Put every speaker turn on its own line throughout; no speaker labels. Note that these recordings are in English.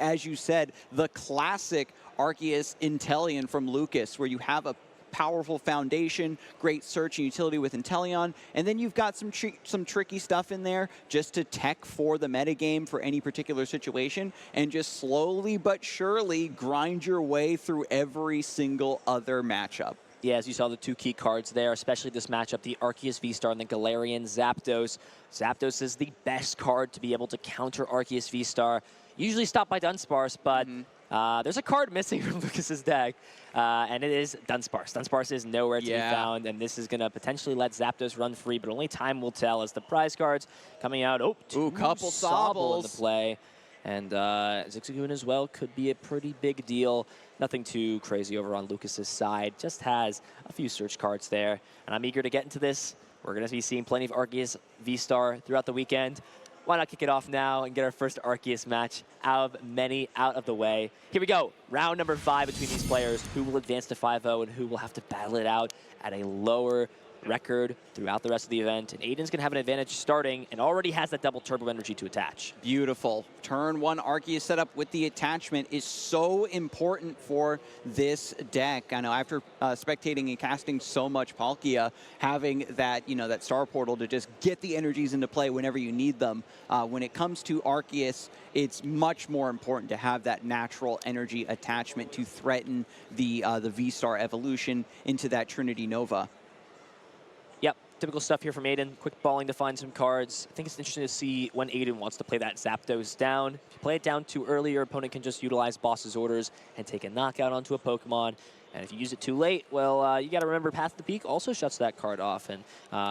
as you said, the classic Arceus Inteleon from Lucas, where you have a powerful foundation, great search and utility with Inteleon, and then you've got some tricky stuff in there just to tech for the metagame for any particular situation, and just slowly but surely grind your way through every single other matchup.
Yeah, as you saw the two key cards there, especially this matchup, the Arceus V-Star and the Galarian Zapdos. Zapdos is the best card to be able to counter Arceus V-Star. Usually stopped by Dunsparce, but there's a card missing from Lucas's deck, and it is Dunsparce. Dunsparce is nowhere to be found, and this is going to potentially let Zapdos run free, but only time will tell as the prize cards coming out. Oh,
couple
Sobble in the play. And Zigzagoon as well could be a pretty big deal. Nothing too crazy over on Lucas's side. Just has a few search cards there. And I'm eager to get into this. We're going to be seeing plenty of Arceus V-Star throughout the weekend. Why not kick it off now and get our first Arceus match out of the way. Here we go. Round number 5 between these players. Who will advance to 5-0 and who will have to battle it out at a lower record throughout the rest of the event. And Aidan's going to have an advantage starting and already has that double turbo energy to attach.
Beautiful. Turn 1 Arceus setup with the attachment is so important for this deck. I know after spectating and casting so much Palkia, having that, that star portal to just get the energies into play whenever you need them. When it comes to Arceus, it's much more important to have that natural energy attachment to threaten the V-Star evolution into that Trinity Nova.
Yep, typical stuff here from Aidan. Quick balling to find some cards. I think it's interesting to see when Aidan wants to play that Zapdos down. If you play it down too early, your opponent can just utilize Boss's Orders and take a knockout onto a Pokemon. And if you use it too late, well, you got to remember Path to the Peak also shuts that card off. And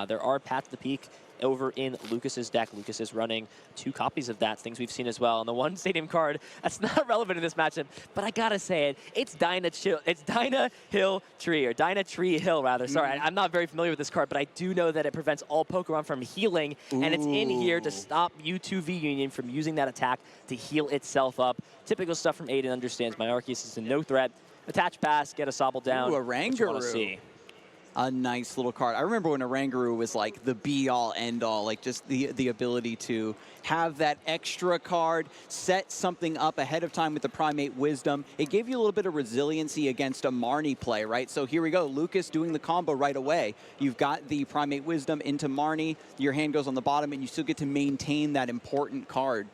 there are Path to the Peak over in Lucas's deck. Lucas is running 2 copies of that, things we've seen as well. And the one stadium card that's not relevant in this matchup, but I gotta say it, it's Dyna Hill Tree, or Dyna Tree Hill rather. Sorry, I'm not very familiar with this card, but I do know that it prevents all Pokemon from healing, and it's in here to stop U2V Union from using that attack to heal itself up. Typical stuff from Aidan understands my Arceus is a no threat. Attach pass, get a Sobble down.
Ooh, a Rangaroo. A nice little card. I remember when a Rangaroo was like the be-all, end-all, like just the ability to have that extra card, set something up ahead of time with the Primate Wisdom. It gave you a little bit of resiliency against a Marnie play, right? So here we go, Lucas doing the combo right away. You've got the Primate Wisdom into Marnie, your hand goes on the bottom, and you still get to maintain that important card.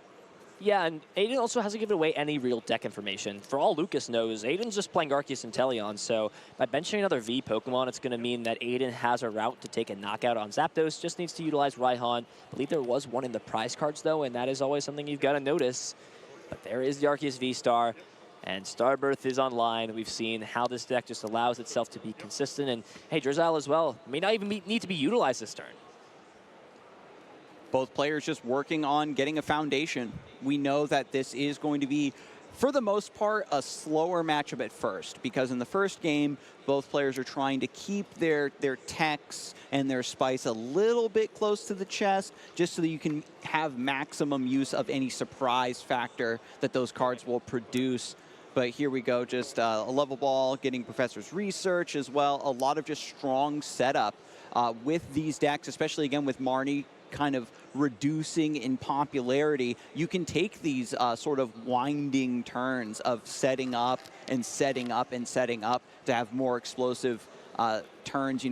Yeah, and Aidan also hasn't given away any real deck information. For all Lucas knows, Aidan's just playing Arceus Inteleon, so by benching another V Pokemon, it's going to mean that Aidan has a route to take a knockout on Zapdos, just needs to utilize Raihan. I believe there was one in the prize cards, though, and that is always something you've got to notice. But there is the Arceus V-Star, and Starbirth is online. We've seen how this deck just allows itself to be consistent, and hey, Drizzile as well may not even need to be utilized this turn.
Both players just working on getting a foundation. We know that this is going to be, for the most part, a slower matchup at first, because in the first game, both players are trying to keep their techs and their spice a little bit close to the chest, just so that you can have maximum use of any surprise factor that those cards will produce. But here we go, just a level ball, getting Professor's Research as well. A lot of just strong setup with these decks, especially again with Marnie kind of reducing in popularity. You can take these sort of winding turns of setting up and setting up and setting up to have more explosive turns,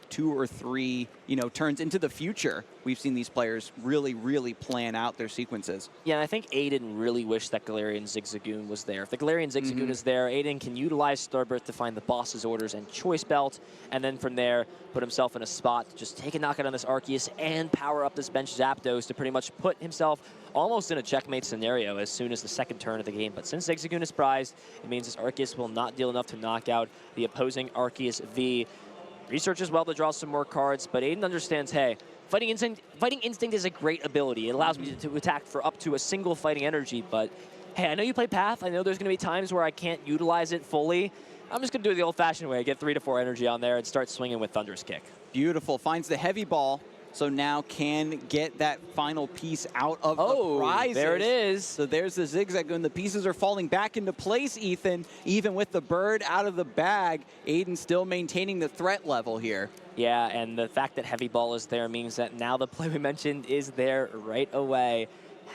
2 or 3, turns into the future. We've seen these players really, really plan out their sequences.
Yeah, and I think Aidan really wished that Galarian Zigzagoon was there. If the Galarian Zigzagoon is there, Aidan can utilize Starbirth to find the Boss's Orders and Choice Belt, and then from there, put himself in a spot to just take a knockout on this Arceus and power up this bench Zapdos to pretty much put himself almost in a checkmate scenario as soon as the second turn of the game. But since Zigzagoon is prized, it means this Arceus will not deal enough to knock out the opposing Arceus V. Research as well to draw some more cards, but Aidan understands, hey, Fighting Instinct is a great ability. It allows me to attack for up to a single fighting energy, but hey, I know you play Path. I know there's going to be times where I can't utilize it fully. I'm just going to do it the old-fashioned way, get 3 to 4 energy on there and start swinging with Thunderous Kick.
Beautiful. Finds the heavy ball, so now can get that final piece out of the prizes.
There it is.
So there's the Zigzagoon. The pieces are falling back into place, Ethan. Even with the bird out of the bag, Aidan still maintaining the threat level here.
Yeah, and the fact that heavy ball is there means that now the play we mentioned is there right away.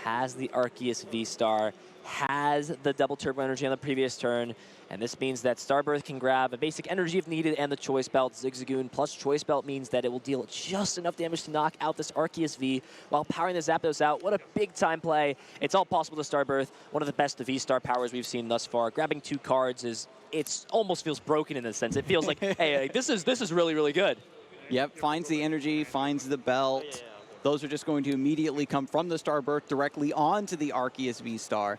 Has the Arceus V-Star. has the double turbo energy on the previous turn, and this means that Starbirth can grab a basic energy if needed and the Choice Belt. Zigzagoon plus Choice Belt means that it will deal just enough damage to knock out this Arceus V while powering the Zapdos out. What a big-time play. It's all possible to Starbirth. One of the best V-Star powers we've seen thus far. Grabbing 2 cards it almost feels broken in a sense. It feels like, hey, this is really, really good.
Yep, finds the energy, finds the belt. Those are just going to immediately come from the Starbirth directly onto the Arceus V-Star.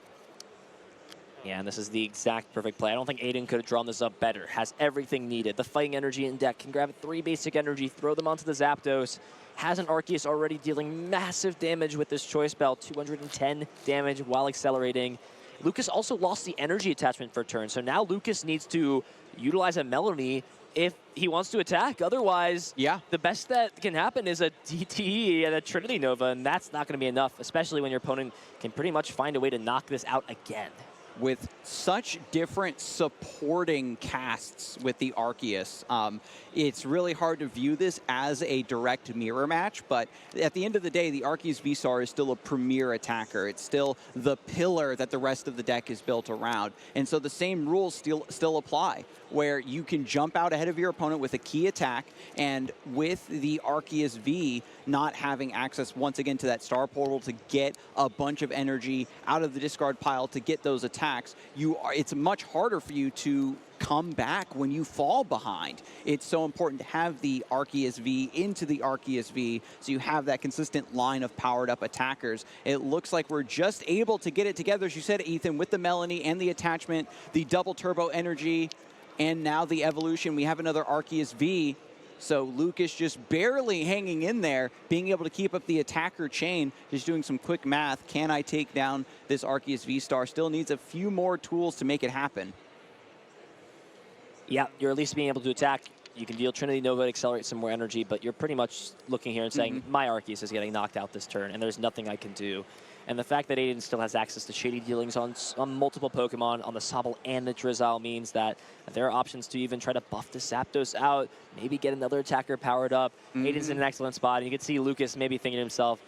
Yeah, and this is the exact perfect play. I don't think Aidan could have drawn this up better. Has everything needed. The fighting energy in deck, can grab 3 basic energy, throw them onto the Zapdos. Has an Arceus already dealing massive damage with this Choice Belt, 210 damage while accelerating. Lucas also lost the energy attachment for a turn, so now Lucas needs to utilize a Melanie if he wants to attack. Otherwise, the best that can happen is a DTE and a Trinity Nova, and that's not going to be enough, especially when your opponent can pretty much find a way to knock this out again.
With such different supporting casts with the Arceus, it's really hard to view this as a direct mirror match, but at the end of the day, the Arceus V-Star is still a premier attacker. It's still the pillar that the rest of the deck is built around. And so the same rules still apply, where you can jump out ahead of your opponent with a key attack, and with the Arceus V not having access once again to that Star Portal to get a bunch of energy out of the discard pile to get those attacks, it's much harder for you to come back when you fall behind. It's so important to have the Arceus V into the Arceus V so you have that consistent line of powered up attackers. It looks like we're just able to get it together, as you said, Ethan, with the Melanie and the attachment, the double turbo energy, and now the evolution. We have another Arceus V. So Lucas just barely hanging in there, being able to keep up the attacker chain, just doing some quick math. Can I take down this Arceus V-Star? Still needs a few more tools to make it happen.
Yeah, you're at least being able to attack. You can deal Trinity Nova to accelerate some more energy, but you're pretty much looking here and saying, my Arceus is getting knocked out this turn, and there's nothing I can do. And the fact that Aidan still has access to shady dealings on multiple Pokemon, on the Sobble and the Drizzile, means that there are options to even try to buff the Zapdos out, maybe get another attacker powered up. Aidan's in an excellent spot, and you can see Lucas maybe thinking to himself,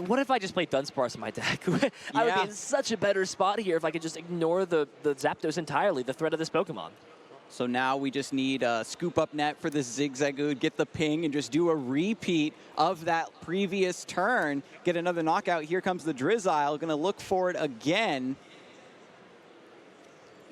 what if I just played Dunsparce in my deck? I would be in such a better spot here if I could just ignore the Zapdos entirely, the threat of this Pokemon.
So now we just need a scoop up net for this Zigzagoon, get the ping, and just do a repeat of that previous turn. Get another knockout. Here comes the Drizzile, going to look for it again.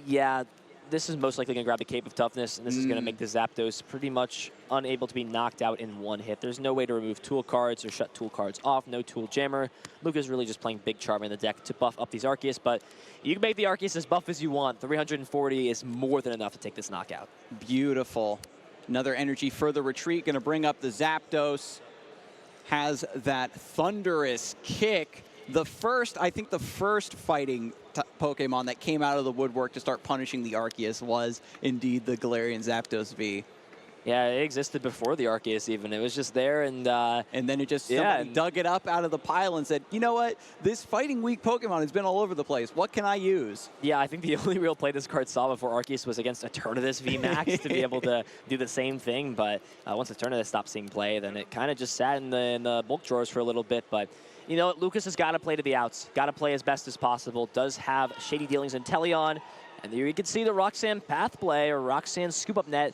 Yeah, this is most likely going to grab the Cape of Toughness, and this is going to make the Zapdos pretty much unable to be knocked out in one hit. There's no way to remove tool cards or shut tool cards off, no tool jammer. Luca's really just playing Big Charm in the deck to buff up these Arceus, but you can make the Arceus as buff as you want. 340 is more than enough to take this knockout.
Beautiful. Another energy further retreat, going to bring up the Zapdos. Has that thunderous kick. I think the first fighting Pokemon that came out of the woodwork to start punishing the Arceus was indeed the Galarian Zapdos V.
Yeah, it existed before the Arceus even. It was just there, and
then it just somebody dug it up out of the pile and said, you know what? This fighting weak Pokemon has been all over the place. What can I use?
Yeah, I think the only real play this card saw before Arceus was against Eternatus VMAX to be able to do the same thing. But once Eternatus stopped seeing play, then it kind of just sat in the bulk drawers for a little bit. But you know what? Lucas has got to play to the outs. Got to play as best as possible. Does have shady dealings in Teleon. And there you can see the Roxanne path play or Roxanne scoop up net.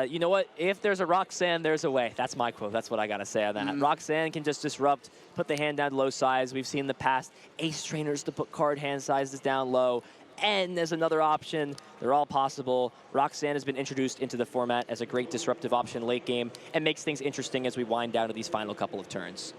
You know what? If there's a Roxanne, there's a way. That's my quote. That's what I got to say on that. Roxanne can just disrupt, put the hand down to low size. We've seen in the past ace trainers to put card hand sizes down low. And there's another option. They're all possible. Roxanne has been introduced into the format as a great disruptive option late game and makes things interesting as we wind down to these final couple of turns.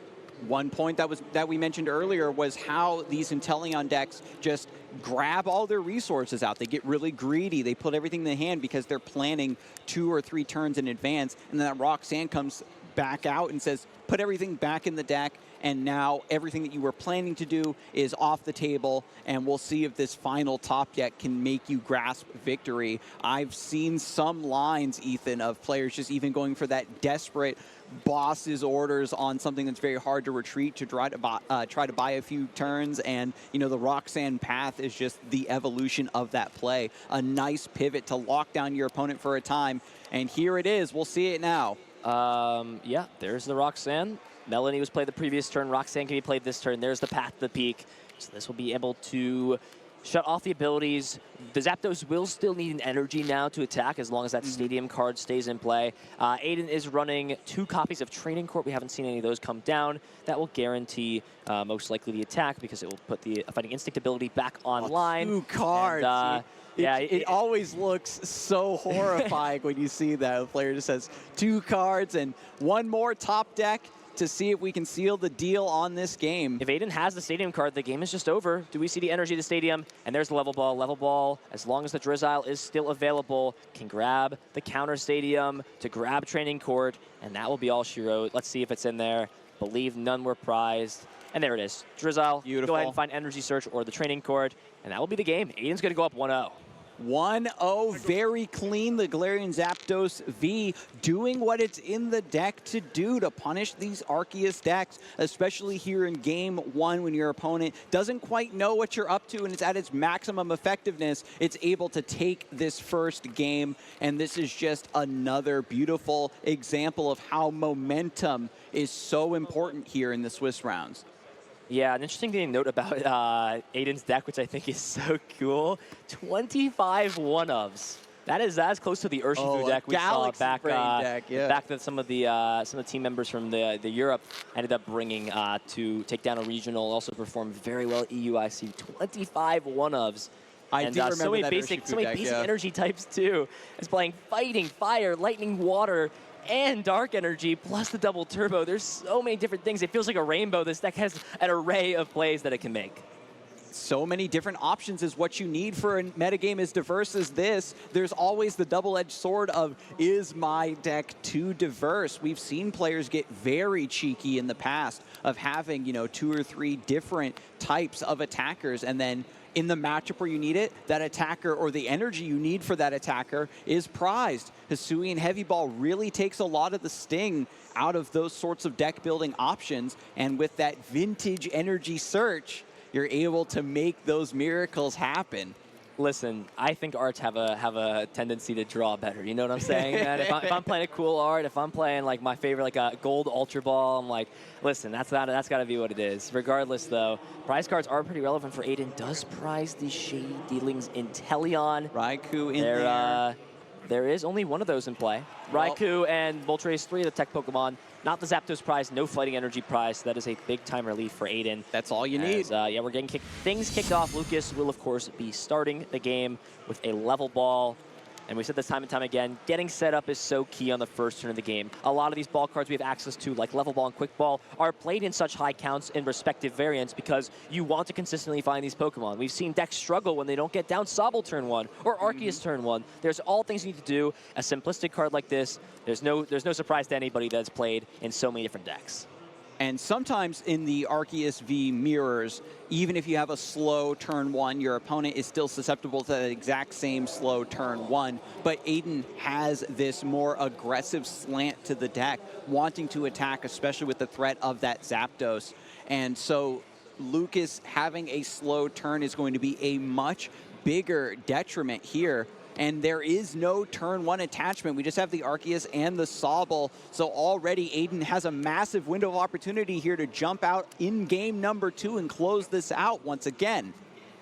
One point that we mentioned earlier was how these Inteleon decks just grab all their resources out. They get really greedy. They put everything in the hand because they're planning 2 or 3 turns in advance. And then that Roxanne comes back out and says, put everything back in the deck. And now everything that you were planning to do is off the table. And we'll see if this final top deck can make you grasp victory. I've seen some lines, Ethan, of players just even going for that desperate boss's orders on something that's very hard to retreat to try to buy a few turns. And, you know, the Roxanne path is just the evolution of that play. A nice pivot to lock down your opponent for a time. And here it is. We'll see it now.
Yeah, there's the Roxanne. Melanie was played the previous turn. Roxanne can be played this turn. There's the path to the peak. So this will be able to shut off the abilities. The Zapdos will still need an energy now to attack as long as that stadium card stays in play. Aidan is running 2 copies of Training Court. We haven't seen any of those come down. That will guarantee most likely the attack because it will put the Fighting Instinct ability back online.
2 cards.
And,
it always looks so horrifying when you see that. The player just has 2 cards and 1 more top deck to see if we can seal the deal on this game.
If Aidan has the stadium card, the game is just over. Do we see the energy of the stadium? And there's the level ball. Level ball, as long as the Drizzile is still available, can grab the counter stadium to grab Training Court, and that will be all she wrote. Let's see if it's in there. Believe none were prized. And there it is. Drizzile,
beautiful.
Go ahead and find Energy Search or the Training Court, and that will be the game. Aidan's going to go up 1-0.
1-0, very clean. The Galarian Zapdos V doing what it's in the deck to do to punish these Arceus decks, especially here in game 1 when your opponent doesn't quite know what you're up to and it's at its maximum effectiveness. It's able to take this first game, and this is just another beautiful example of how momentum is so important here in the Swiss rounds.
Yeah, an interesting thing to note about Aidan's deck, which I think is so cool, 25 1-ofs. That's close to the Urshifu deck we saw back back that some of the team members from the Europe ended up bringing to take down a regional, also performed very well at EUIC. 25 1-ofs.
I do remember
so many
that
basic
deck,
energy types too. It's playing Fighting, Fire, Lightning, Water, and Dark Energy, plus the double turbo. There's so many different things. It feels like a rainbow. This deck has an array of plays that it can make.
So many different options is what you need for a metagame as diverse as this. There's always the double-edged sword of, is my deck too diverse? We've seen players get very cheeky in the past of having, 2 or 3 different types of attackers, and then in the matchup where you need it, that attacker or the energy you need for that attacker is prized. Hisuian Heavy Ball really takes a lot of the sting out of those sorts of deck building options, and with that vintage energy search, you're able to make those miracles happen.
Listen, I think arts have a tendency to draw better. You know what I'm saying? Man? If I'm playing a cool art, if I'm playing like my favorite, like a gold Ultra Ball, I'm like, listen, that's got to be what it is. Regardless, though, prize cards are pretty relevant for Aidan. Does prize the Shady Dealings Inteleon.
Raikou in there.
There is only one of those in play. Raikou and Moltres, 3 of the tech Pokemon. Not the Zapdos prize, no Fighting Energy prize. So that is a big-time relief for Aidan.
That's all you need.
Yeah, we're getting things kicked off. Lucas will, of course, be starting the game with a level ball. And we said this time and time again, getting set up is so key on the first turn of the game. A lot of these ball cards we have access to, like Level Ball and Quick Ball, are played in such high counts in respective variants because you want to consistently find these Pokemon. We've seen decks struggle when they don't get down Sobble turn 1 or Arceus turn 1. There's all things you need to do. A simplistic card like this, there's no surprise to anybody that's played in so many different decks.
And sometimes in the Arceus V mirrors, even if you have a slow turn 1, your opponent is still susceptible to the exact same slow turn 1. But Aidan has this more aggressive slant to the deck, wanting to attack, especially with the threat of that Zapdos. And so Lucas having a slow turn is going to be a much bigger detriment here. And there is no turn 1 attachment. We just have the Arceus and the Sobble. So already Aidan has a massive window of opportunity here to jump out in game number 2 and close this out once again.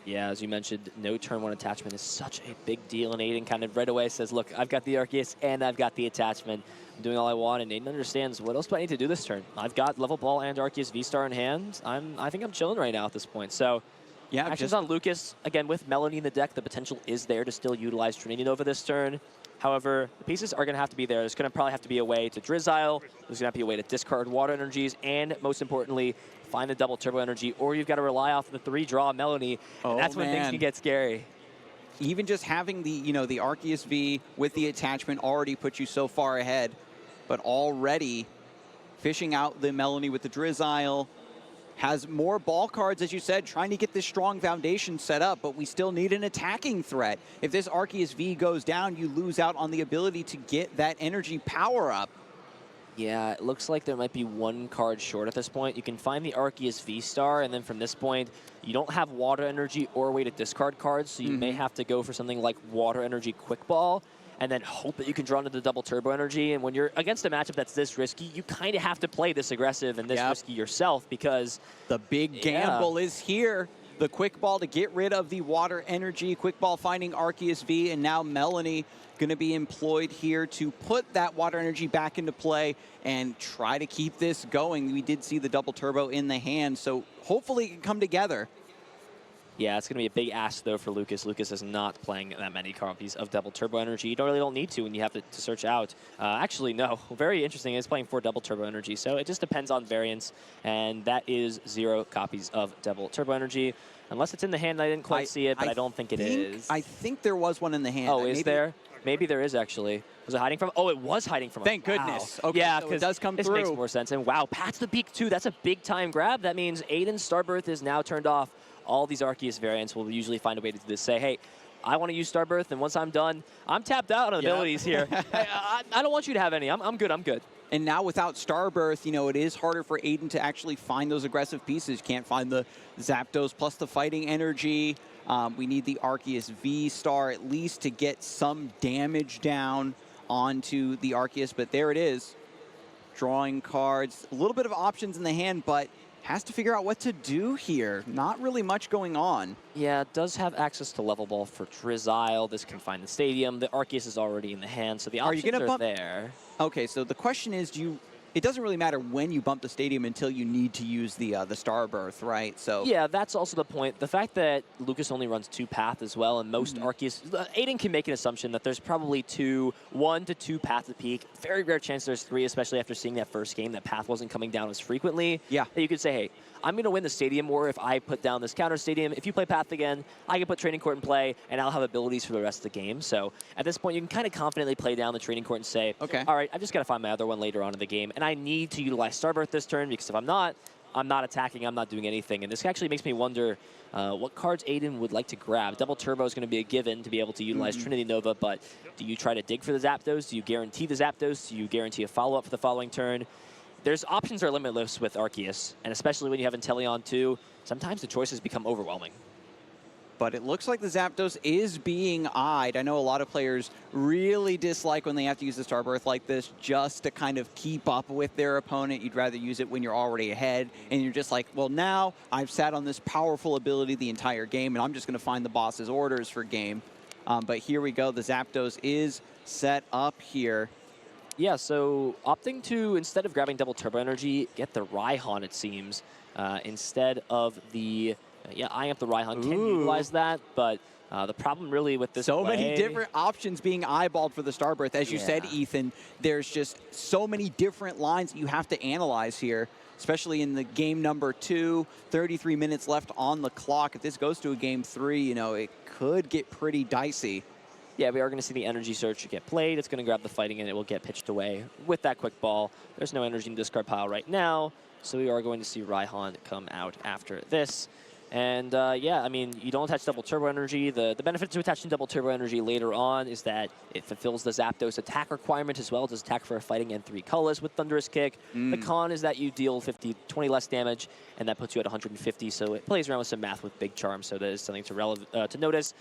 Yeah, as you mentioned, no turn 1 attachment is such a big deal. And Aidan kind of right away says, look, I've got the Arceus and I've got the attachment. I'm doing all I want. And Aidan understands, what else do I need to do this turn? I've got Level Ball and Arceus V-Star in hand. I think I'm chilling right now at this point. So yeah, actions on Lucas. Again, with Melanie in the deck, the potential is there to still utilize Training over this turn. However, the pieces are going to have to be there. There's going to probably have to be a way to Drizzile. There's going to have to be a way to discard Water Energies. And most importantly, find the double Turbo Energy. Or you've got to rely off the 3-draw Melanie. And that's when things can get scary.
Even just having the, the Arceus V with the attachment already puts you so far ahead. But already fishing out the Melanie with the Drizzile. Has more ball cards, as you said, trying to get this strong foundation set up, but we still need an attacking threat. If this Arceus V goes down, you lose out on the ability to get that energy power up.
Yeah, it looks like there might be 1 card short at this point. You can find the Arceus V-Star, and then from this point, you don't have Water Energy or a way to discard cards, so you may have to go for something like Water Energy Quick Ball, and then hope that you can draw into the double Turbo Energy. And when you're against a matchup that's this risky, you kind of have to play this aggressive and this risky yourself because
the big gamble is here. the quick ball to get rid of the water energy. Quick ball finding Arceus V, and now Melanie going to be employed here to put that water energy back into play and try to keep this going. We did see the double turbo in the hand, so hopefully it can come together.
Yeah, it's going to be a big ask, though, for Lucas. Lucas is not playing that many copies of Double Turbo Energy. You really don't need to when you have to search out. Actually, no. Very interesting. It's playing 4 Double Turbo Energy, so it just depends on variance, and that is 0 copies of Double Turbo Energy. Unless it's in the hand, I didn't quite see it, but I don't think it is.
I think there was one in the hand.
Oh, is there? Maybe there is, actually. Was it hiding from? Oh, it was hiding from.
Thank goodness. Okay,
yeah,
so it does come
this
through.
Makes more sense. And wow, Pat's the beak, too. That's a big-time grab. That means Aidan's Starbirth is now turned off. All these Arceus variants will usually find a way to do this. Say, hey, I want to use Starbirth, and once I'm done, I'm tapped out on abilities here. I don't want you to have any. I'm good. I'm good.
And now without Starbirth, you know, it is harder for Aidan to actually find those aggressive pieces. Can't find the Zapdos plus the fighting energy. We need the Arceus V-Star at least to get some damage down onto the Arceus, but there it is. Drawing cards. A little bit of options in the hand, but has to figure out what to do here. Not really much going on.
Yeah, it does have access to level ball for Drizzile. This can find the stadium. The Arceus is already in the hand, so the options are there.
Okay, so the question is, it doesn't really matter when you bump the stadium until you need to use the Starbirth, right? So
yeah, that's also the point. The fact that Lucas only runs 2 path as well, and most Arceus, Aidan can make an assumption that there's probably 1 to 2 path at peak. Very rare chance there's 3, especially after seeing that first game that path wasn't coming down as frequently.
Yeah,
that you could say, hey, I'm going to win the stadium war if I put down this counter stadium. If you play path again, I can put training court in play, and I'll have abilities for the rest of the game. So at this point, you can kind of confidently play down the training court and say,
okay,
all right, I've just got to find my other one later on in the game, and I need to utilize Starbirth this turn, because if I'm not attacking, I'm not doing anything. And this actually makes me wonder what cards Aidan would like to grab. Double Turbo is going to be a given to be able to utilize Trinity Nova, but do you try to dig for the Zapdos? Do you guarantee the Zapdos? Do you guarantee a follow-up for the following turn? There's options are limitless with Arceus, and especially when you have Inteleon too, sometimes the choices become overwhelming.
But it looks like the Zapdos is being eyed. I know a lot of players really dislike when they have to use the Starbirth like this just to kind of keep up with their opponent. You'd rather use it when you're already ahead, and you're just like, well, now I've sat on this powerful ability the entire game, and I'm just going to find the boss's orders for game. But here we go. The Zapdos is set up here.
Yeah, so opting to, instead of grabbing Double Turbo Energy, get the Raihan, it seems, instead of the... yeah, I am the Raihan can utilize that, but the problem really with this
many different options being eyeballed for the Starbirth. As you said, Ethan, there's just so many different lines that you have to analyze here, especially in the game number 2, 33 minutes left on the clock. If this goes to a game 3, you know, it could get pretty dicey.
Yeah, we are going to see the energy search get played. It's going to grab the fighting, and it will get pitched away with that quick ball. There's no energy in the discard pile right now, so we are going to see Raihan come out after this. And yeah, I mean, you don't attach Double Turbo Energy. The benefit to attaching Double Turbo Energy later on is that it fulfills the Zapdos attack requirement as well. It does attack for a fighting and 3 colors with Thunderous Kick. The con is that you deal 20 less damage, and that puts you at 150. So it plays around with some math with Big Charm, so that is something to notice.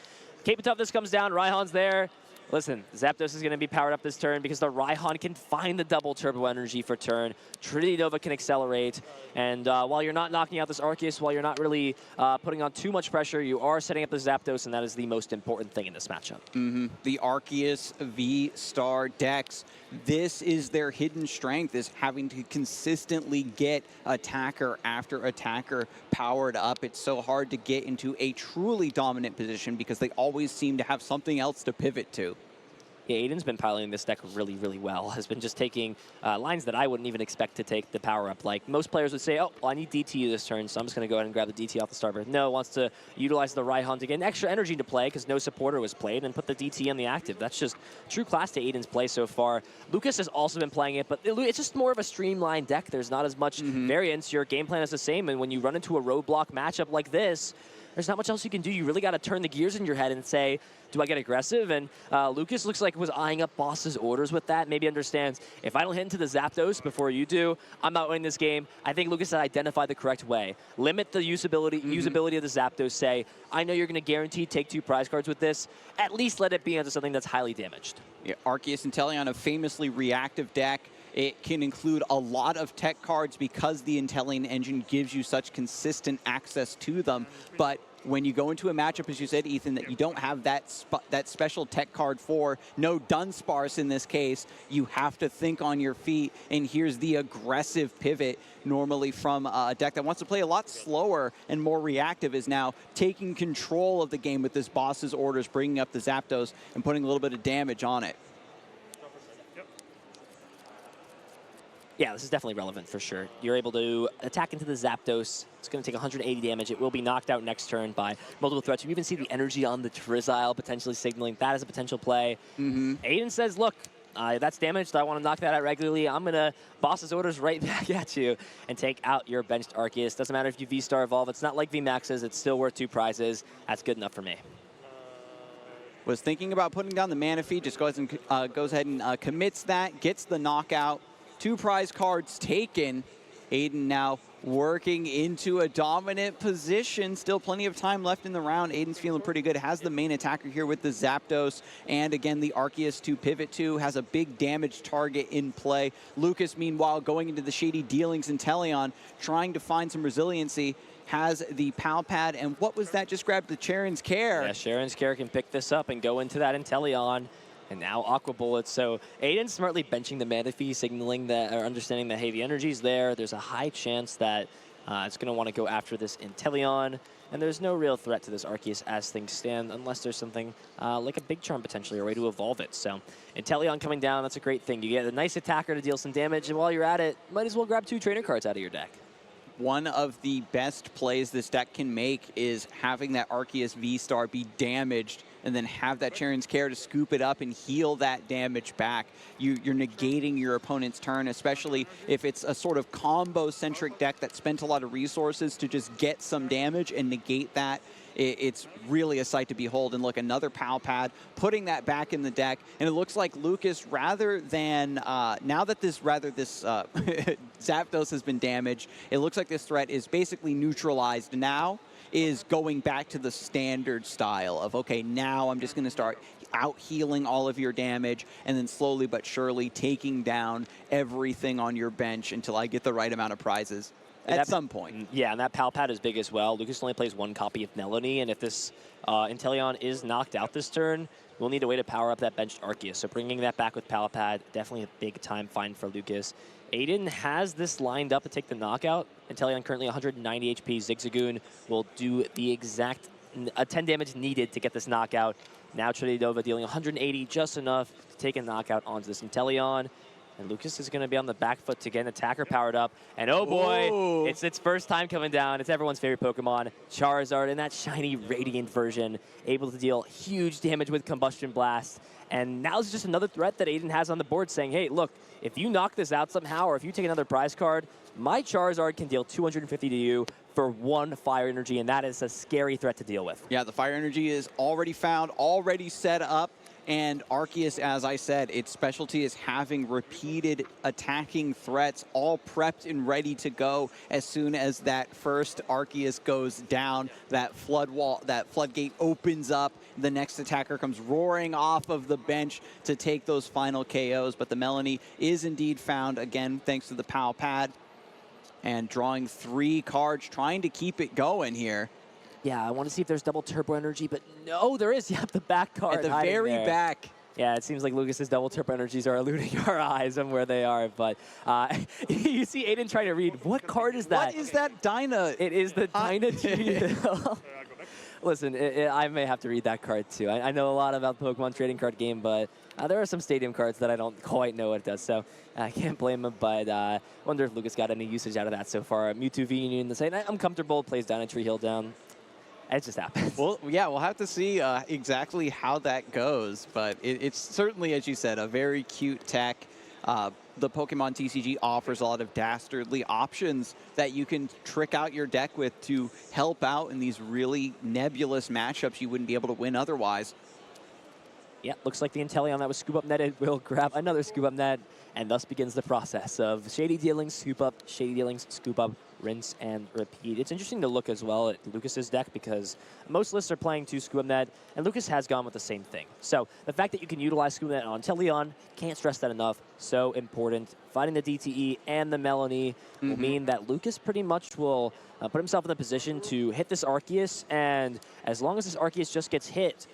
Cape Tough, this comes down. Raihan's there. Listen, Zapdos is going to be powered up this turn because the Raihan can find the Double Turbo Energy for turn. Trinity Nova can accelerate. And while you're not knocking out this Arceus, while you're not really putting on too much pressure, you are setting up the Zapdos, and that is the most important thing in this matchup.
The Arceus V-Star decks, this is their hidden strength, is having to consistently get attacker after attacker powered up. It's so hard to get into a truly dominant position because they always seem to have something else to pivot to.
Yeah, Aidan's been piloting this deck really, really well. Has been just taking lines that I wouldn't even expect to take the power up. Like most players would say, oh, well, I need DT this turn, so I'm just going to go ahead and grab the DT off the Starbirth. No, wants to utilize the Raihan to get extra energy to play because no supporter was played and put the DT on the active. That's just true class to Aidan's play so far. Lucas has also been playing it, but it's just more of a streamlined deck. There's not as much variance. Your game plan is the same, and when you run into a roadblock matchup like this, there's not much else you can do. You really got to turn the gears in your head and say, do I get aggressive? And Lucas looks like was eyeing up boss's orders with that. Maybe understands, if I don't hit into the Zapdos before you do, I'm not winning this game. I think Lucas has identified the correct way. Limit the usability of the Zapdos. Say, I know you're going to guarantee take 2 prize cards with this. At least let it be into something that's highly damaged.
Yeah, Arceus and Inteleon, a famously reactive deck. It can include a lot of tech cards because the Intellion engine gives you such consistent access to them. But when you go into a matchup, as you said, Ethan, that you don't have that special tech card for, no Dunsparce in this case, you have to think on your feet, and here's the aggressive pivot normally from a deck that wants to play a lot slower and more reactive, is now taking control of the game with this boss's orders, bringing up the Zapdos and putting a little bit of damage on it.
Yeah, this is definitely relevant for sure. You're able to attack into the Zapdos. It's going to take 180 damage. It will be knocked out next turn by multiple threats. You even see the energy on the Trizile potentially signaling that as a potential play. Aidan says, look, that's damaged. I want to knock that out regularly. I'm going to boss's orders right back at you and take out your benched Arceus. Doesn't matter if you V-Star Evolve. It's not like VMAX's. It's still worth 2 prizes. That's good enough for me.
Was thinking about putting down the Manaphy. Just goes ahead and commits that, gets the knockout. 2 prize cards taken. Aidan now working into a dominant position. Still plenty of time left in the round. Aidan's feeling pretty good. Has the main attacker here with the Zapdos. And again, the Arceus to pivot to. Has a big damage target in play. Lucas, meanwhile, going into the Shady Dealings Inteleon, trying to find some resiliency. Has the Pal Pad. And what was that? Just grabbed the Charon's Care.
Yeah, Charon's Care can pick this up and go into that Inteleon. And now Aqua Bullets. So Aidan smartly benching the Manaphy, signaling that, or understanding that, hey, the energy's there. There's a high chance that it's going to want to go after this Inteleon. And there's no real threat to this Arceus as things stand, unless there's something like a Big Charm potentially, or a way to evolve it. So Inteleon coming down, that's a great thing. You get a nice attacker to deal some damage, and while you're at it, might as well grab 2 trainer cards out of your deck.
One of the best plays this deck can make is having that Arceus V-Star be damaged and then have that Charon's Care to scoop it up and heal that damage back. You're negating your opponent's turn, especially if it's a sort of combo-centric deck that spent a lot of resources to just get some damage and negate that. It's really a sight to behold. And look, another Pal Pad, putting that back in the deck. And it looks like Lucas, rather than, now that this Zapdos has been damaged, it looks like this threat is basically neutralized now, is going back to the standard style of, okay, now I'm just going to start out healing all of your damage and then slowly but surely taking down everything on your bench until I get the right amount of prizes. At some point.
Yeah, and that Pal Pad is big as well. Lucas only plays 1 copy of Melanie, and if this Inteleon is knocked out this turn, we'll need a way to power up that benched Arceus. So bringing that back with Pal Pad, definitely a big time find for Lucas. Aidan has this lined up to take the knockout. Inteleon currently 190 HP. Zigzagoon will do the exact 10 damage needed to get this knockout. Now Trinidova dealing 180, just enough to take a knockout onto this Inteleon. And Lucas is going to be on the back foot to get an attacker powered up. And oh boy, Whoa. It's its first time coming down. It's everyone's favorite Pokemon, Charizard, in that shiny Radiant version, able to deal huge damage with Combustion Blast. And now it's just another threat that Aidan has on the board saying, hey, look, if you knock this out somehow, or if you take another prize card, my Charizard can deal 250 to you for 1 Fire Energy, and that is a scary threat to deal with.
Yeah, the Fire Energy is already found, already set up. And Arceus, as I said, its specialty is having repeated attacking threats all prepped and ready to go as soon as that first Arceus goes down. That floodgate opens up. The next attacker comes roaring off of the bench to take those final KOs. But the Melanie is indeed found, again, thanks to the Pal Pad. And drawing 3 cards, trying to keep it going here.
Yeah, I want to see if there's double turbo energy, but no, there is. Yep, the back card.
At the very back.
Yeah, it seems like Lucas's double turbo energies are eluding our eyes on where they are. But you see Aidan trying to read. What card is that?
What is that Dyna?
It is the Dyna G. Listen, I may have to read that card too. I know a lot about the Pokemon trading card game, but there are some stadium cards that I don't quite know what it does. So I can't blame him, but I wonder if Lucas got any usage out of that so far. Mewtwo V Union, the same. I'm comfortable, plays down a Tree Hill down. It just happens.
Well, yeah, we'll have to see exactly how that goes. But it's certainly, as you said, a very cute tech. The Pokemon TCG offers a lot of dastardly options that you can trick out your deck with to help out in these really nebulous matchups you wouldn't be able to win otherwise.
Yeah, looks like the Inteleon that was scoop up netted will grab another scoop up net, and thus begins the process of shady dealings, scoop up, shady dealings, scoop up, rinse and repeat. It's interesting to look as well at Lucas's deck because most lists are playing 2 scoop up net, and Lucas has gone with the same thing. So the fact that you can utilize scoop up net on Inteleon, can't stress that enough, so important. Finding the DTE and the Melanie will mean that Lucas pretty much will put himself in the position to hit this Arceus, and as long as this Arceus just gets hit,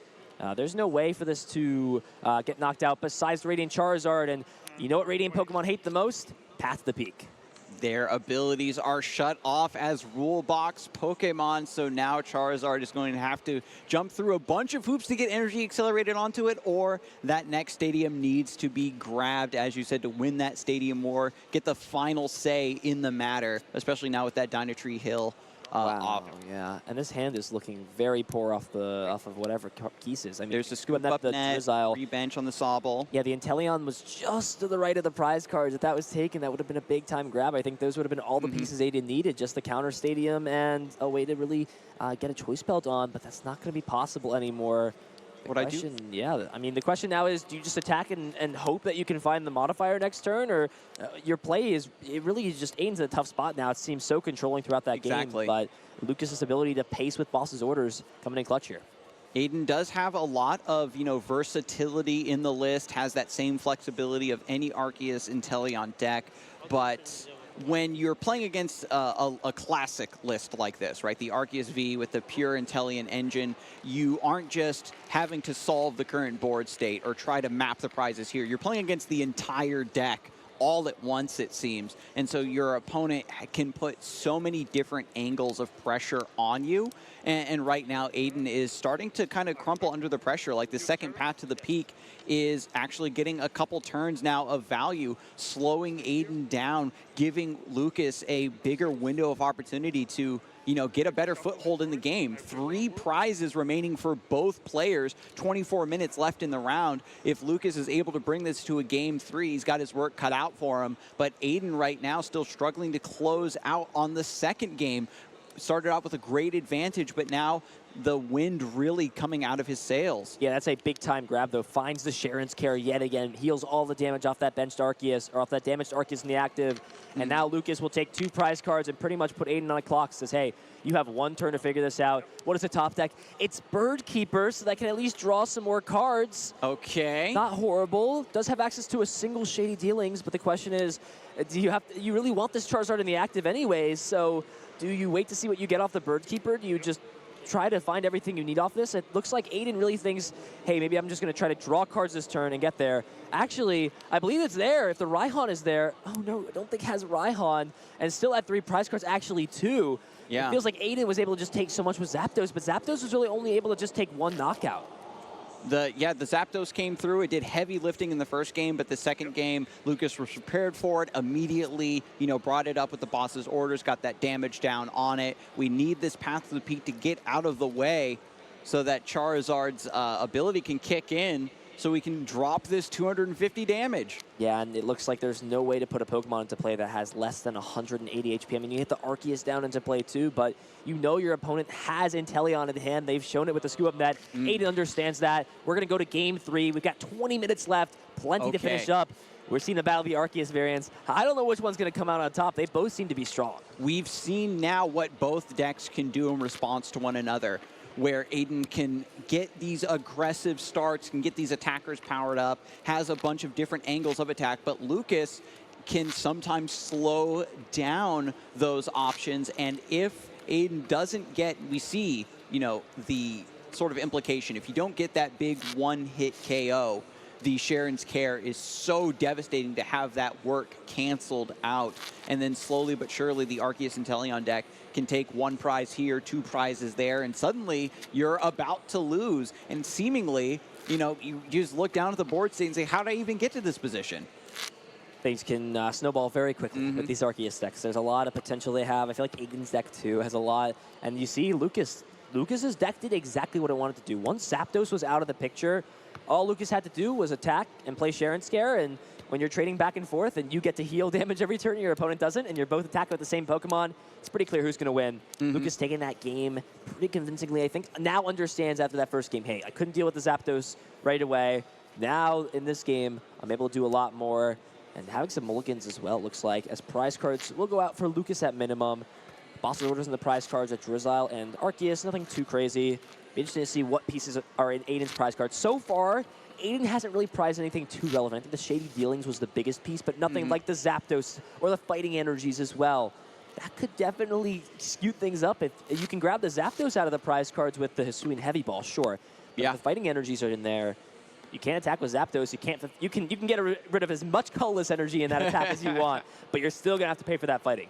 there's no way for this to get knocked out besides the Radiant Charizard. And you know what Radiant Pokemon hate the most? Path to the Peak.
Their abilities are shut off as rule box Pokemon, so now Charizard is going to have to jump through a bunch of hoops to get energy accelerated onto it, or that next stadium needs to be grabbed, as you said, to win that stadium war, get the final say in the matter, especially now with that Dynatree Hill.
Wow, yeah, and this hand is looking very poor off of whatever Khus is. I mean,
there's the scoop up net, rebench on the Sobble.
Yeah, the Inteleon was just to the right of the prize cards. If that was taken, that would have been a big time grab. I think those would have been all the pieces Aidan needed, just the counter stadium and a way to really get a choice belt on, but that's not going to be possible anymore. Yeah, I mean, the question now is, do you just attack and hope that you can find the modifier next turn, or your play is, it really is just Aiden's in a tough spot now. It seems so controlling throughout that game, but Lucas's ability to pace with boss's orders coming in clutch here.
Aidan does have a lot of, versatility in the list, has that same flexibility of any Arceus Inteleon deck, but when you're playing against a classic list like this, right, the Arceus V with the pure Inteleon engine, you aren't just having to solve the current board state or try to map the prizes here. You're playing against the entire deck all at once, it seems. And so your opponent can put so many different angles of pressure on you. And right now, Aidan is starting to kind of crumple under the pressure. Like the second path to the peak is actually getting a couple turns now of value, slowing Aidan down, giving Lucas a bigger window of opportunity to get a better foothold in the game. 3 prizes remaining for both players, 24 minutes left in the round. If Lucas is able to bring this to a game 3, he's got his work cut out for him. But Aidan right now still struggling to close out on the second game. Started out with a great advantage, but now the wind really coming out of his sails.
Yeah, that's a big-time grab, though. Finds the Sharon's Care yet again. Heals all the damage off that benched Arceus, or off that damaged Arceus in the active. And now Lucas will take 2 prize cards and pretty much put Aidan on a clock. Says, hey, you have 1 turn to figure this out. What is the top deck? It's Bird Keeper, so that can at least draw some more cards.
Okay.
Not horrible. Does have access to a single Shady Dealings, but the question is, you really want this Charizard in the active anyways, so do you wait to see what you get off the Bird Keeper? Do you just try to find everything you need off this? It looks like Aidan really thinks, hey, maybe I'm just going to try to draw cards this turn and get there. Actually, I believe it's there. If the Raihan is there, oh no, I don't think it has Raihan, and still at 3 prize cards, actually 2.
Yeah.
It feels like Aidan was able to just take so much with Zapdos, but Zapdos was really only able to just take 1 knockout.
The Zapdos came through. It did heavy lifting in the first game, but the second game, Lucas was prepared for it, immediately, brought it up with the boss's orders, got that damage down on it. We need this path to the peak to get out of the way so that Charizard's ability can kick in, so we can drop this 250 damage.
Yeah, and it looks like there's no way to put a Pokemon into play that has less than 180 HP. I mean, you hit the Arceus down into play too, but your opponent has Inteleon in hand. They've shown it with the scoop up net. Aidan understands that. We're going to go to game 3. We've got 20 minutes left, plenty to finish up. We're seeing the battle of the Arceus variants. I don't know which one's going to come out on top. They both seem to be strong.
We've seen now what both decks can do in response to one another, where Aidan can get these aggressive starts, can get these attackers powered up, has a bunch of different angles of attack, but Lucas can sometimes slow down those options, and if Aidan doesn't get, we see, the sort of implication, if you don't get that big one-hit KO, the Sharon's Care is so devastating to have that work canceled out. And then slowly but surely, the Arceus Inteleon deck can take 1 prize here, 2 prizes there, and suddenly you're about to lose. And seemingly, you just look down at the board state and say, how did I even get to this position?
Things can snowball very quickly with these Arceus decks. There's a lot of potential they have. I feel like Aidan's deck, too, has a lot. And you see Lucas's deck did exactly what it wanted to do. Once Zapdos was out of the picture, all Lucas had to do was attack and play Sharon's Scare, and when you're trading back and forth and you get to heal damage every turn, your opponent doesn't, and you're both attacking with the same Pokemon, it's pretty clear who's going to win. Lucas taking that game pretty convincingly, I think, now understands after that first game, hey, I couldn't deal with the Zapdos right away. Now, in this game, I'm able to do a lot more, and having some mulligans as well, it looks like, as prize cards will go out for Lucas at minimum. Boss's Orders in the prize cards at Drizzile and Arceus, nothing too crazy. Be interesting to see what pieces are in Aidan's prize cards. So far, Aidan hasn't really prized anything too relevant. I think the Shady Dealings was the biggest piece, but nothing like the Zapdos or the Fighting Energies as well. That could definitely skew things up. If you can grab the Zapdos out of the prize cards with the Hisuian Heavy Ball, sure. But if the Fighting Energies are in there, you can't attack with Zapdos. You can get rid of as much colorless energy in that attack as you want, but you're still going to have to pay for that fighting.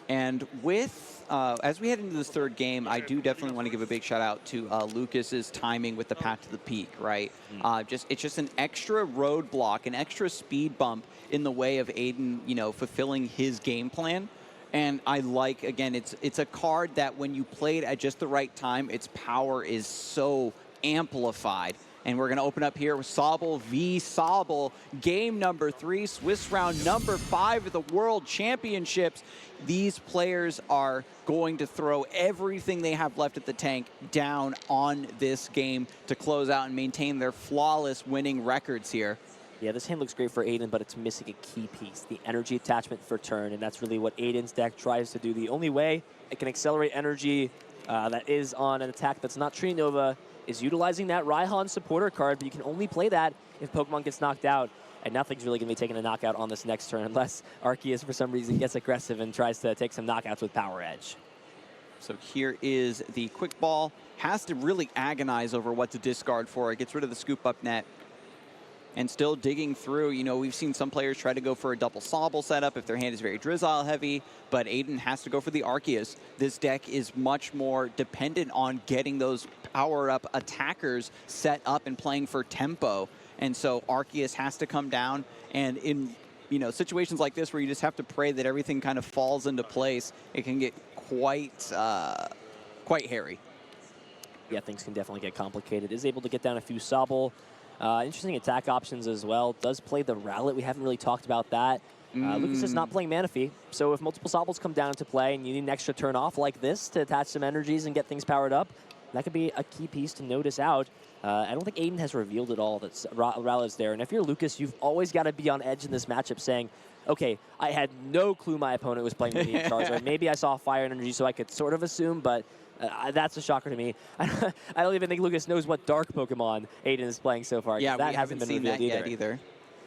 And with as we head into this third game, I do definitely want to give a big shout out to Lucas's timing with the Path to the Peak, right? It's just an extra roadblock, an extra speed bump in the way of Aidan, fulfilling his game plan. And I like, again, it's a card that when you play it at just the right time, its power is so amplified. And we're going to open up here with Sobble v. Sobble, game number 3, Swiss round number 5 of the World Championships. These players are going to throw everything they have left at the tank down on this game to close out and maintain their flawless winning records here.
Yeah, this hand looks great for Aidan, but it's missing a key piece, the energy attachment for turn, and that's really what Aidan's deck tries to do. The only way it can accelerate energy that is on an attack that's not Tree Nova is utilizing that Raihan supporter card, but you can only play that if Pokemon gets knocked out, and nothing's really going to be taking a knockout on this next turn unless Arceus, for some reason, gets aggressive and tries to take some knockouts with Power Edge.
So here is the Quick Ball. Has to really agonize over what to discard for. It gets rid of the Scoop Up Net. And still digging through, we've seen some players try to go for a double Sobble setup if their hand is very Drizzile heavy, but Aidan has to go for the Arceus. This deck is much more dependent on getting those power-up attackers set up and playing for tempo. And so Arceus has to come down, and in situations like this where you just have to pray that everything kind of falls into place, it can get quite hairy.
Yeah, things can definitely get complicated. Is able to get down a few Sobble. Interesting attack options as well. Does play the Rowlet. We haven't really talked about that. Lucas is not playing Manaphy, so if multiple Sobbles come down into play and you need an extra turn off like this to attach some energies and get things powered up, that could be a key piece to notice out. I don't think Aidan has revealed at all that Rowlet's there. And if you're Lucas, you've always got to be on edge in this matchup saying, okay, I had no clue my opponent was playing Radiant Charizard. Maybe I saw Fire Energy, so I could sort of assume, but that's a shocker to me. I don't even think Lucas knows what dark Pokemon Aidan is playing so far.
Yeah,
that
we haven't seen that yet either.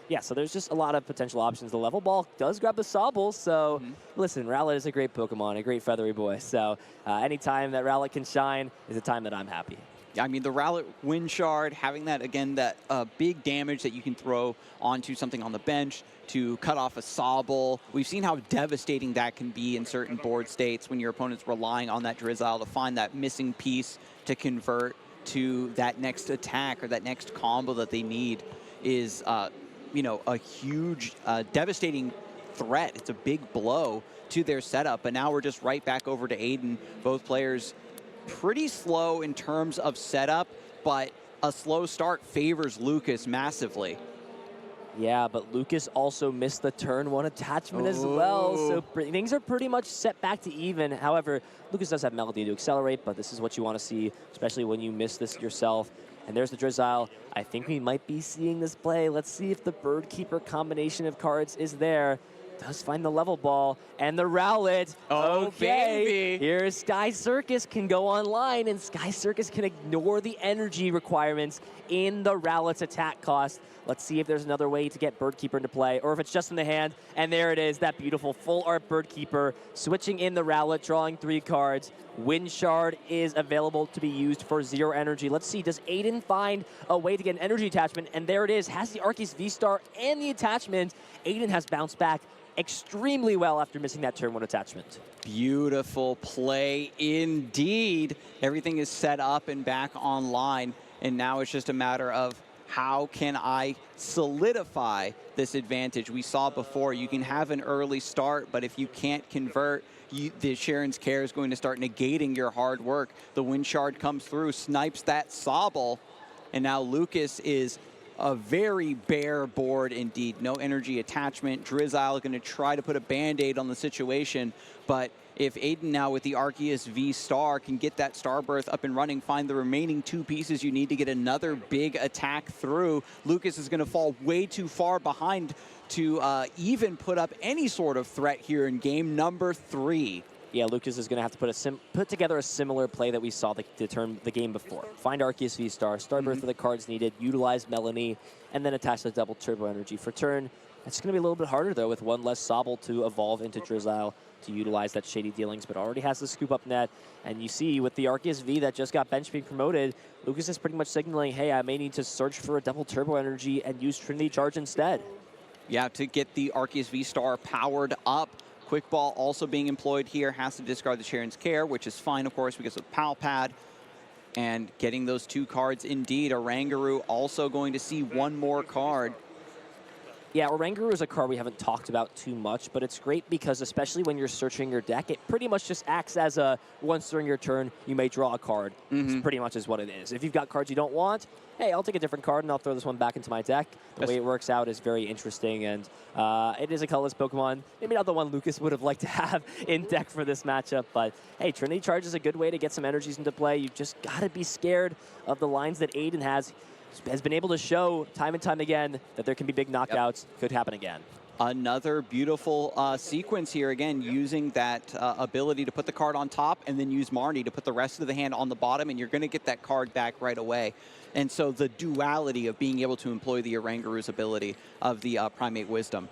Yeah, so there's just a lot of potential options. The level ball does grab the Sobble, so listen, Rowlet is a great Pokemon, a great feathery boy. So anytime that Rowlet can shine is a time that I'm happy.
Yeah, I mean, the Rowlet Wind Shard, having that, again, that big damage that you can throw onto something on the bench to cut off a Sobble. We've seen how devastating that can be in certain board states when your opponent's relying on that Drizzile to find that missing piece to convert to that next attack or that next combo that they need is, a huge, devastating threat. It's a big blow to their setup, but now we're just right back over to Aidan. Both players pretty slow in terms of setup, but a slow start favors Lucas massively.
Yeah, but Lucas also missed the turn 1 attachment as well, so things are pretty much set back to even. However, Lucas does have Melody to accelerate, but this is what you want to see, especially when you miss this yourself. And there's the Drizzile. I think we might be seeing this play. Let's see if the Bird Keeper combination of cards is there. Does find the level ball and the Rowlet.
Baby.
Here's Sky Circus can go online, and Sky Circus can ignore the energy requirements in the Rowlet's attack cost. Let's see if there's another way to get Bird Keeper into play, or if it's just in the hand. And there it is, that beautiful full art Bird Keeper, switching in the Rowlet, drawing 3 cards. Wind Shard is available to be used for 0 energy. Let's see, does Aidan find a way to get an energy attachment? And there it is, has the Arceus V-Star and the attachment. Aidan has bounced back extremely well after missing that turn 1 attachment.
Beautiful play indeed. Everything is set up and back online, and now it's just a matter of how can I solidify this advantage? We saw before you can have an early start, but if you can't convert, the Sharon's Care is going to start negating your hard work. The Wind Shard comes through, snipes that Sobble, and now Lucas is a very bare board indeed. No energy attachment. Drizzile going to try to put a Band-Aid on the situation, but if Aidan now with the Arceus V-Star can get that Starbirth up and running, find the remaining 2 pieces you need to get another big attack through, Lucas is going to fall way too far behind to even put up any sort of threat here in game number 3.
Yeah, Lucas is going to have to put together a similar play that we saw the game before. Find Arceus V-Star, Starbirth for the cards needed, utilize Melanie, and then attach the double turbo energy for turn. It's going to be a little bit harder, though, with one less Sobble to evolve into Drizzile to utilize that Shady Dealings, but already has the scoop up net. And you see with the Arceus V that just got bench being promoted, Lucas is pretty much signaling, hey, I may need to search for a double turbo energy and use Trinity Charge instead.
Yeah, to get the Arceus V-Star powered up. Quick Ball also being employed here, has to discard the Sharon's Care, which is fine, of course, because of Pal Pad. And getting those 2 cards indeed. Oranguru also going to see 1 more card.
Yeah, Oranguru is a card we haven't talked about too much, but it's great because especially when you're searching your deck, it pretty much just acts as a once during your turn, you may draw a card. It's pretty much is what it is. If you've got cards you don't want, hey, I'll take a different card and I'll throw this one back into my deck. The way it works out is very interesting, and it is a colorless Pokemon. Maybe not the one Lucas would have liked to have in deck for this matchup, but hey, Trinity Charge is a good way to get some energies into play. You've just got to be scared of the lines that Aidan has been able to show time and time again that there can be big knockouts. Could happen again.
Another beautiful sequence here, again, using that ability to put the card on top and then use Marnie to put the rest of the hand on the bottom, and you're going to get that card back right away. And so the duality of being able to employ the Oranguru's ability of the Primate Wisdom,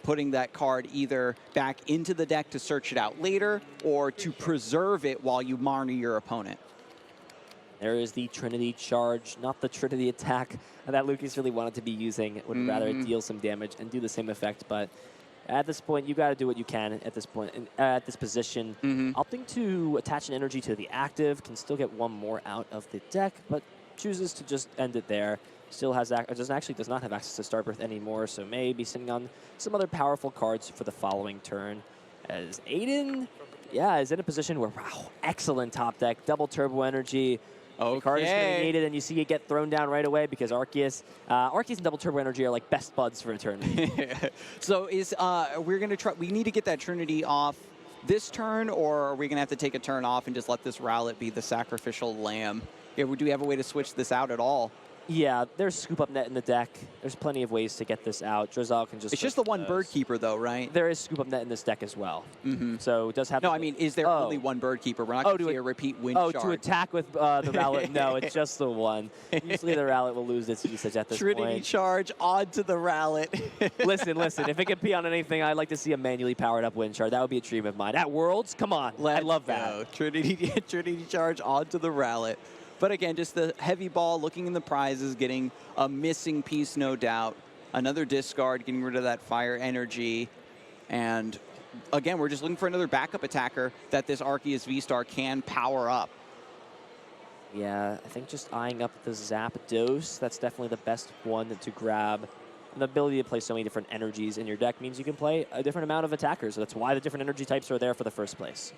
putting that card either back into the deck to search it out later or to preserve it while you Marnie your opponent.
There is the Trinity Charge, not the Trinity Attack that Lucas really wanted to be using. Would rather deal some damage and do the same effect, but at this point, you got to do what you can at this point, at this position. Opting to attach an energy to the active, can still get 1 more out of the deck, but chooses to just end it there. Still has does not have access to Starbirth anymore, so may be sitting on some other powerful cards for the following turn. As Aidan, is in a position where, wow, excellent top deck, double turbo energy. The card is going to be needed, and you see it get thrown down right away because Arceus and Double Turbo Energy are like best buds for a turn.
So we're going to try, we need to get that Trinity off this turn, or are we going to have to take a turn off and just let this Rowlet be the sacrificial lamb? Do we have a way to switch this out at all?
Yeah, there's Scoop Up Net in the deck. There's plenty of ways to get this out. Drizzile can just...
It's just the one Bird Keeper, though, right?
There is Scoop Up Net in this deck as well. So it does have...
No, I mean, is there only one Bird Keeper? We're not going to see a repeat Wind Shard.
To attack with the Rowlet? No, it's just the one. Usually the Rowlet will lose its usage at this point.
Trinity Charge onto the Rowlet.
Listen. If it could be on anything, I'd like to see a manually powered up Wind Shard. That would be a dream of mine. At Worlds? Come on. I love that.
Trinity Charge onto the Rowlet. But again, just the heavy ball, looking in the prizes, getting a missing piece, no doubt. Another discard, getting rid of that fire energy. And again, we're just looking for another backup attacker that this Arceus V-Star can power up.
Yeah, I think just eyeing up the Zapdos, that's definitely the best one to grab. And the ability to play so many different energies in your deck means you can play a different amount of attackers. So that's why the different energy types are there for the first place.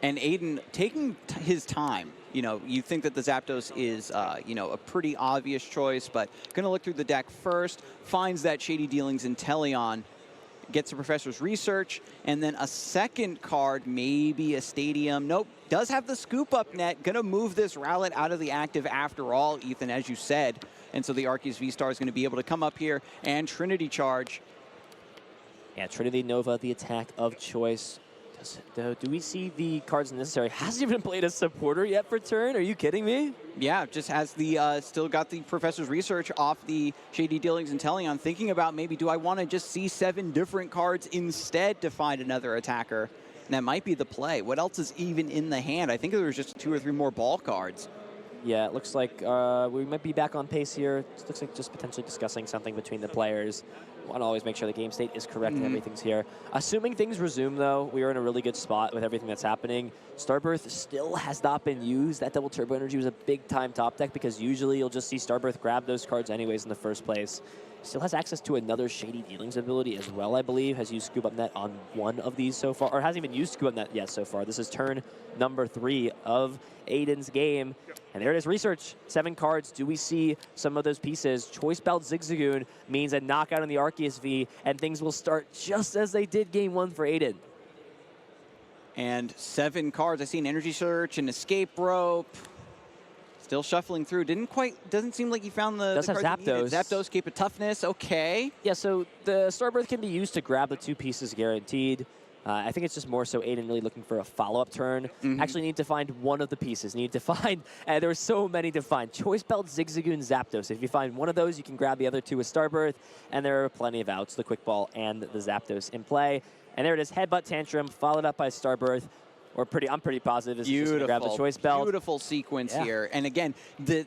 And Aidan taking his time. You think that the Zapdos is, a pretty obvious choice, but going to look through the deck first, finds that Shady Dealings in Teleon, gets the Professor's Research, and then a second card, maybe a Stadium. Nope, does have the Scoop Up Net. Going to move this Rowlet out of the active after all, Ethan, as you said. And so the Arceus V-Star is going to be able to come up here and Trinity Charge.
Yeah, Trinity Nova, the attack of choice. Do we see the cards necessary? Hasn't even played a supporter yet for turn. Are you kidding me?
Yeah, just has the still got the Professor's Research off the Shady Dealings and Teleon. Thinking about maybe do I want to just see 7 different cards instead to find another attacker? And that might be the play. What else is even in the hand? I think there was just 2 or 3 more ball cards.
Yeah, it looks like we might be back on pace here. It looks like just potentially discussing something between the players. Want to always make sure the game state is correct and everything's here. Assuming things resume, though, we are in a really good spot with everything that's happening. Starbirth still has not been used. That double turbo energy was a big-time top deck because usually you'll just see Starbirth grab those cards anyways in the first place. Still has access to another Shady Dealings ability as well, I believe. Has used Scoop Up Net on one of these so far, or hasn't even used Scoop Up Net yet so far. This is turn number 3 of Aidan's game. And there it is, research. 7 cards. Do we see some of those pieces? Choice Belt Zigzagoon means a knockout on the Arceus V, and things will start just as they did game 1 for Aidan.
And 7 cards. I see an Energy Search, an Escape Rope. Still shuffling through. Doesn't seem like he found the
Does have
cards he needed.
Zapdos.
Zapdos, Escape of Toughness, okay.
Yeah, so the Starbirth can be used to grab the 2 pieces guaranteed. I think it's just more so Aidan really looking for a follow-up turn. Actually need to find one of the pieces. Need to find, there were so many to find. Choice Belt, Zigzagoon, Zapdos. If you find one of those, you can grab the other 2 with Starbirth, and there are plenty of outs, the Quick Ball and the Zapdos in play. And there it is, Headbutt Tantrum, followed up by Starbirth. I'm pretty positive it's just going to grab the Choice Belt.
Beautiful sequence here. And again, the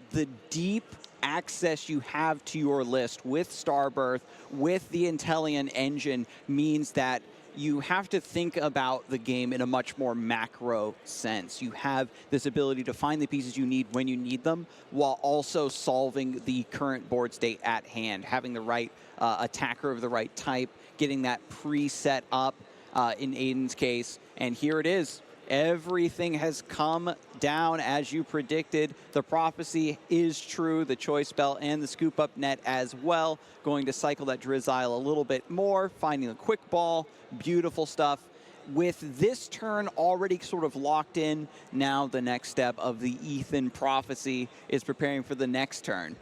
deep access you have to your list with Starbirth, with the Intellion engine, means that you have to think about the game in a much more macro sense. You have this ability to find the pieces you need when you need them, while also solving the current board state at hand, having the right attacker of the right type, getting that preset up in Aidan's case. And here it is. Everything has come down as you predicted. The prophecy is true. The Choice Belt and the Scoop Up Net as well. Going to cycle that Drizzile a little bit more, finding the Quick Ball. Beautiful stuff. With this turn already sort of locked in, now the next step of the Ethan prophecy is preparing for the next turn.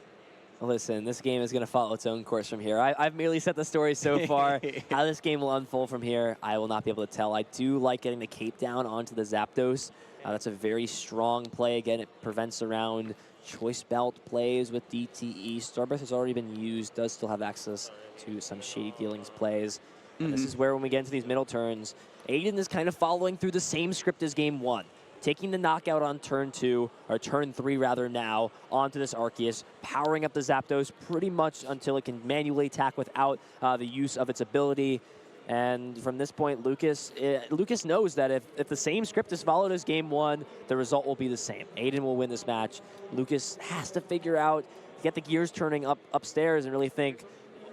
Listen, this game is going to follow its own course from here. I've merely set the story so far. How this game will unfold from here, I will not be able to tell. I do like getting the cape down onto the Zapdos. That's a very strong play. Again, it prevents around Choice Belt plays with DTE. Starbirth has already been used, does still have access to some Shady Dealings plays. And this is where, when we get into these middle turns, Aidan is kind of following through the same script as game 1. Taking the knockout on turn 2, or turn 3 rather now, onto this Arceus, powering up the Zapdos pretty much until it can manually attack without the use of its ability. And from this point, Lucas knows that if the same script is followed as game 1, the result will be the same. Aidan will win this match. Lucas has to figure out, get the gears turning upstairs and really think,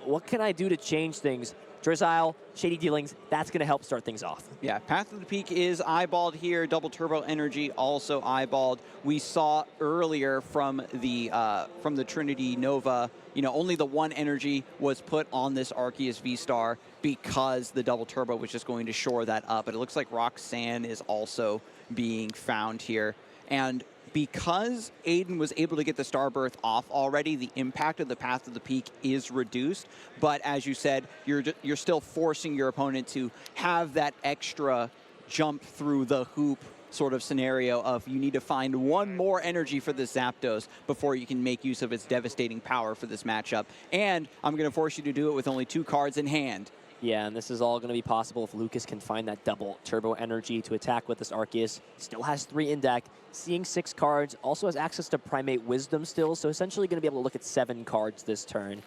what can I do to change things? Drizzile, Shady Dealings, that's going to help start things off.
Yeah, Path of the Peak is eyeballed here. Double Turbo Energy also eyeballed. We saw earlier from the Trinity Nova, only the 1 energy was put on this Arceus V-Star because the Double Turbo was just going to shore that up. But it looks like Roxanne is also being found here. And because Aidan was able to get the Starbirth off already, the impact of the Path of the Peak is reduced. But as you said, you're still forcing your opponent to have that extra jump through the hoop sort of scenario of you need to find 1 more energy for the Zapdos before you can make use of its devastating power for this matchup. And I'm going to force you to do it with only 2 cards in hand.
Yeah, and this is all going to be possible if Lucas can find that double turbo energy to attack with this Arceus. Still has 3 in deck, seeing 6 cards, also has access to Primate Wisdom still, so essentially going to be able to look at 7 cards this turn.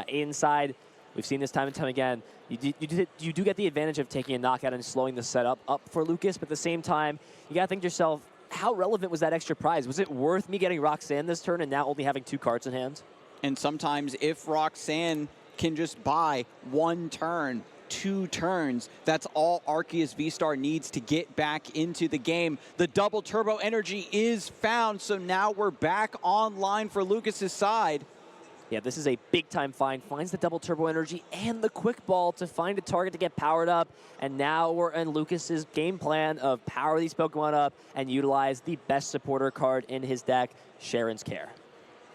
Inside, we've seen this time and time again, you do get the advantage of taking a knockout and slowing the setup up for Lucas, but at the same time, you got to think to yourself, how relevant was that extra prize? Was it worth me getting Roxanne this turn and now only having 2 cards in hand?
And sometimes if Roxanne can just buy 1 turn, 2 turns, that's all Arceus V-Star needs to get back into the game. The double turbo energy is found, so now we're back online for Lucas's side.
Yeah, this is a big-time find. Finds the double turbo energy and the quick ball to find a target to get powered up. And now we're in Lucas's game plan of power these Pokemon up and utilize the best supporter card in his deck, Sharon's Care.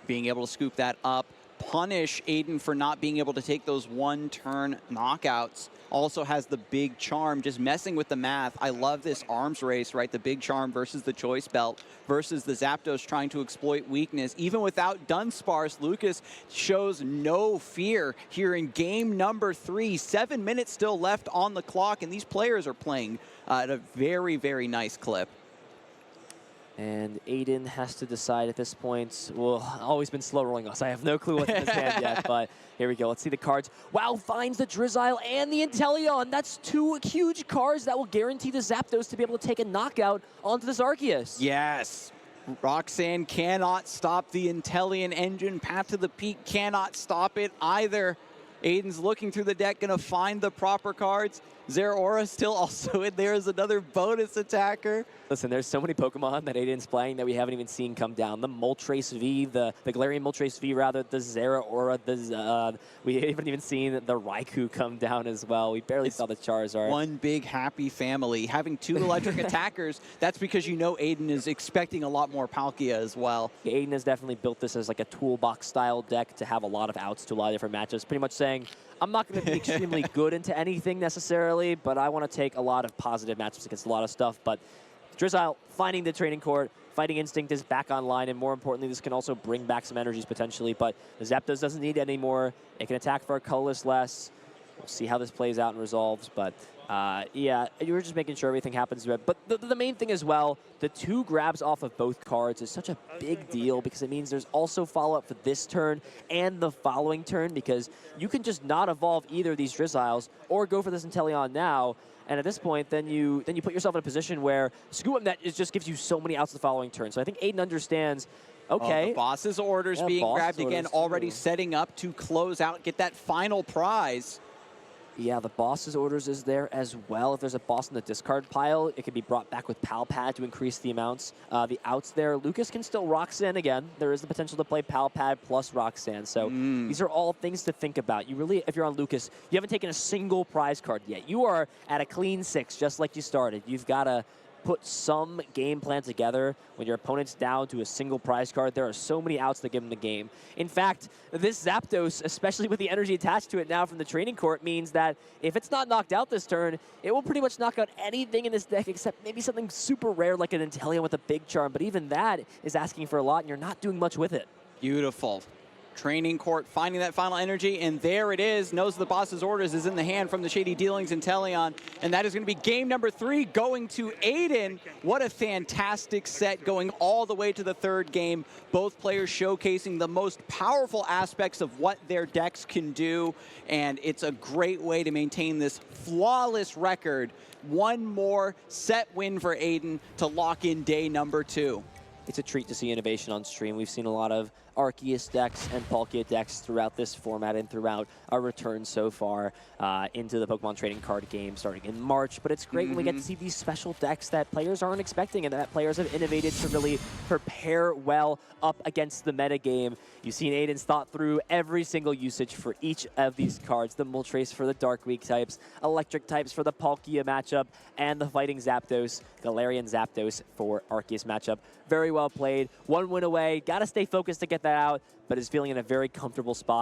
Being able to scoop that up, punish Aidan for not being able to take those 1-turn knockouts. Also has the big charm, just messing with the math. I love this arms race, right? The big charm versus the choice belt versus the Zapdos trying to exploit weakness. Even without Dunsparce, Lucas shows no fear here in game number 3. 7 minutes still left on the clock, and these players are playing at a very, very nice clip.
And Aidan has to decide at this point. Well, always been slow rolling us. I have no clue what's in his hand yet, but here we go. Let's see the cards. Wow, finds the Drizzile and the Inteleon. That's 2 huge cards that will guarantee the Zapdos to be able to take a knockout onto this Arceus.
Yes. Roxanne cannot stop the Intellion engine. Path to the Peak cannot stop it either. Aidan's looking through the deck, going to find the proper cards. Zeraora still also in there as another bonus attacker.
Listen, there's so many Pokemon that Aidan's playing that we haven't even seen come down. The Moltres V, the Galarian Moltres V rather, the Zeraora, we haven't even seen the Raikou come down as well. We barely saw the Charizard.
One big happy family. Having 2 electric attackers, that's because you know Aidan is expecting a lot more Palkia as well.
Aidan has definitely built this as like a toolbox style deck to have a lot of outs to a lot of different matchups. Pretty much saying, I'm not going to be extremely good into anything necessarily, but I want to take a lot of positive matchups against a lot of stuff. But Drizzile finding the training court, Fighting Instinct is back online, and more importantly, this can also bring back some energies potentially. But the Zapdos doesn't need it anymore. It can attack for a colorless less. We'll see how this plays out and resolves. But yeah, you were just making sure everything happens. But the main thing as well, the 2 grabs off of both cards is such a big deal because it means there's also follow-up for this turn and the following turn, because you can just not evolve either of these Drizziles or go for this Inteleon now. And at this point, then you put yourself in a position where Scoop Net just gives you so many outs the following turn. So I think Aidan understands, okay.
The boss's orders being grabbed again, already setting up to close out, get that final prize.
Yeah, the boss's orders is there as well. If there's a boss in the discard pile, it can be brought back with Pal Pad to increase the amounts. The outs there, Lucas can still Roxanne again. There is the potential to play Pal Pad plus Roxanne. So these are all things to think about. You really, if you're on Lucas, you haven't taken a single prize card yet. You are at a clean 6, just like you started. You've got to put some game plan together. When your opponent's down to a single prize card, there are so many outs that give them the game. In fact, this Zapdos, especially with the energy attached to it now from the training court, means that if it's not knocked out this turn, it will pretty much knock out anything in this deck except maybe something super rare like an Inteleon with a big charm. But even that is asking for a lot, and you're not doing much with it.
Beautiful. Training court finding that final energy, and there it is. Knows the boss's orders is in the hand from the Shady Dealings Inteleon, and that is going to be game number 3 going to Aidan. What a fantastic set going all the way to the 3rd game. Both players showcasing the most powerful aspects of what their decks can do, and it's a great way to maintain this flawless record. One more set win for Aidan to lock in day number 2.
It's a treat to see innovation on stream. We've seen a lot of Arceus decks and Palkia decks throughout this format and throughout our return so far into the Pokemon trading card game starting in March. But it's great when we get to see these special decks that players aren't expecting and that players have innovated to really prepare well up against the meta game. You've seen Aidan's thought through every single usage for each of these cards. The Moltres for the Dark Weak types, Electric types for the Palkia matchup, and the Fighting Zapdos, Galarian Zapdos for Arceus matchup. Very well played. 1 win away. Got to stay focused to get that out, but is feeling in a very comfortable spot.